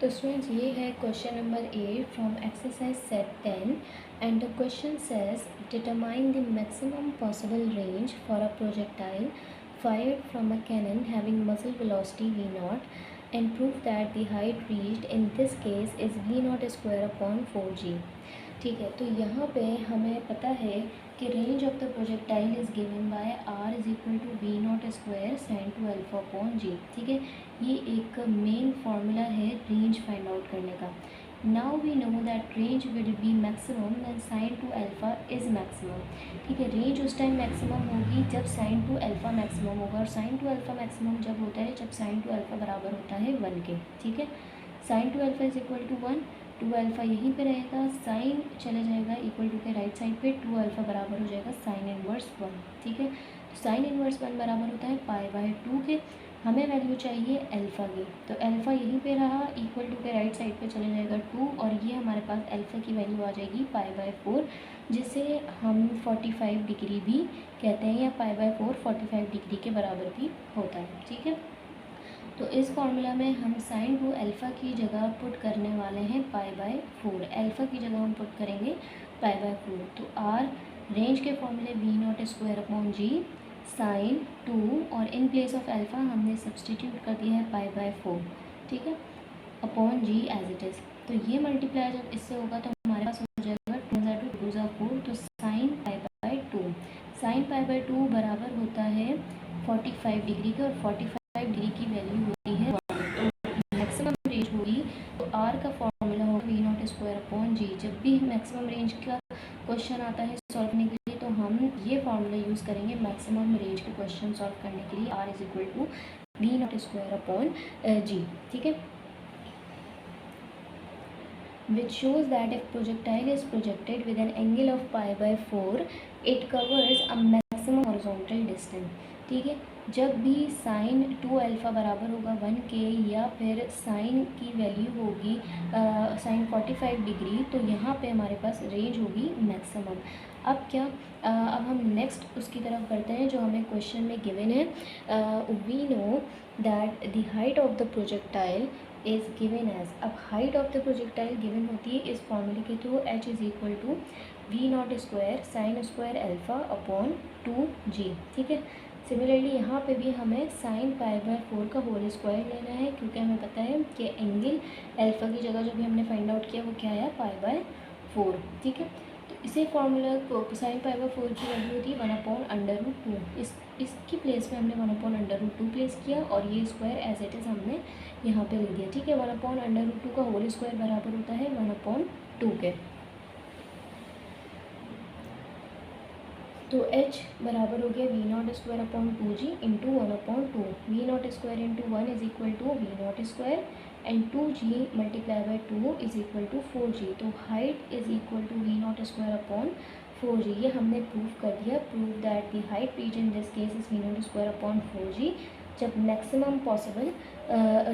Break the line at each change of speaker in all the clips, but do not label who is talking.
तो स्टूडेंट्स ये है question number 8 from exercise set 10 and the question says determine the maximum possible range for a projectile fired from a cannon having muzzle velocity v0 and prove that the height reached in this case is v0 square upon 4g। ठीक है, तो यहाँ पे हमें पता है कि range of the projectile is given by r is equal to v not square sine two alpha upon g. ठीक है, ये एक मेन फार्मूला है रेंज फाइंड आउट करने का। Now we know that range will be maximum when sine two alpha is maximum. ठीक है, range उस टाइम मैक्सिमम होगी जब साइन टू अल्फा मैक्सिमम होगा, और साइन टू अल्फा मैक्सिमम जब होता है जब साइन टू अल्फा बराबर होता है 1 के। ठीक है, sine two alpha is equal to 1, two alpha यहीं पे रहेगा, साइन चले जाएगा इक्वल टू के राइट साइड पे, टू अल्फ़ा बराबर हो जाएगा साइन इनवर्स 1। ठीक है, तो साइन इनवर्स 1 बराबर होता है पाई बाय 2 के। हमें वैल्यू चाहिए अल्फ़ा की, तो अल्फ़ा यहीं पे रहा, इक्वल टू के राइट साइड पे चले जाएगा 2, और ये हमारे पास अल्फ़ा की वैल्यू आ जाएगी पाई बाय 4, जिसे हम 45 डिग्री भी कहते हैं, या पाई बाय 4 45 डिग्री के बराबर भी होता है। ठीक है, तो इस फॉर्मूला में हम साइन टू अल्फ़ा की जगह पुट करने वाले हैं पाई बाय 4, अल्फ़ा की जगह हम पुट करेंगे पाई बाय 4। तो आर रेंज के फॉर्मूले v not square upon g sine 2, और इन प्लेस ऑफ अल्फ़ा हमने सब्सटीट्यूट कर दिया है पाई बाय 4। ठीक है, upon g as it is. तो ये मल्टीप्लाई जब इससे होगा तो हमारे पास हो जाएगा 2 × 4, तो sine pi by 2, sine pi by 2 बराबर होता है 45 डिग्री के, और 45 डिग्री की वैल्यू होती है 1। तो मैक्सिमम रेंज होगी तो आर का फॉर्मूला होगा वी नॉट स्क्वायर अपॉन जी। जब भी मैक्सिमम रेंज का क्वेश्चन आता है सॉल्व करने के लिए, तो हम ये फॉर्मूला यूज़ करेंगे मैक्सिमम रेंज के क्वेश्चन सॉल्व करने के लिए, r is equal to v not square upon g. ठीक है, which shows that if projectile is projected with an angle of pi by 4 it covers a maximum horizontal distance। ठीक है, जब भी साइन 2 अल्फ़ा बराबर होगा 1 के, या फिर साइन की वैल्यू होगी साइन 45 डिग्री, तो यहाँ पे हमारे पास रेंज होगी मैक्सिमम। अब क्या, अब हम नेक्स्ट उसकी तरफ बढ़ते हैं जो हमें क्वेश्चन में गिवन है। We know that the height of the projectile is given as, अब height of the projectile given होती है इस फॉर्मूले के through, h is equal to v not square sine square alpha upon 2g। ठीक है, सिमिलरली यहाँ पे भी हमें साइन पाई बाय 4 का होल स्क्वायर लेना है, क्योंकि हमें पता है कि एंगल अल्फ़ा की जगह जो भी हमने फाइंड आउट किया वो क्या है, पाई बाय 4। ठीक है, तो इसी फार्मूला को साइन पाई बाय 4 की वैल्यू होती है 1/√2। इसकी प्लेस में हमने 1/√2 प्लेस किया, और ये स्क्वायर एज इट इज़ हमने यहाँ पे लिख दिया। ठीक है, 1/√2 का होल स्क्वायर बराबर होता है 1/2 के। तो h बराबर हो गया v not square upon 2g into 1/2। V not square into 1 is equal to v not square, and 2g multiply by 2 is equal to 4g। तो height is equal to v not square upon 4g, ये हमने prove कर दिया। Prove that the height reach in this case is v not square upon 4g। जब maximum possible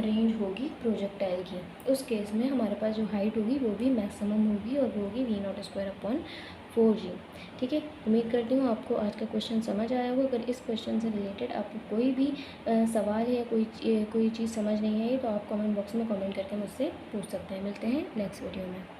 range होगी projectile की, उस case में हमारे पास जो हाइट होगी वो भी मैक्सिमम होगी, और वो होगी we not square upon 4g। ठीक है, उम्मीद करती हूँ आपको आज का क्वेश्चन समझ आया होगा। अगर इस क्वेश्चन से रिलेटेड आपको कोई भी सवाल है, कोई चीज़ समझ नहीं आई, तो आप कमेंट बॉक्स में कमेंट करके मुझसे पूछ सकते हैं। मिलते हैं नेक्स्ट वीडियो में।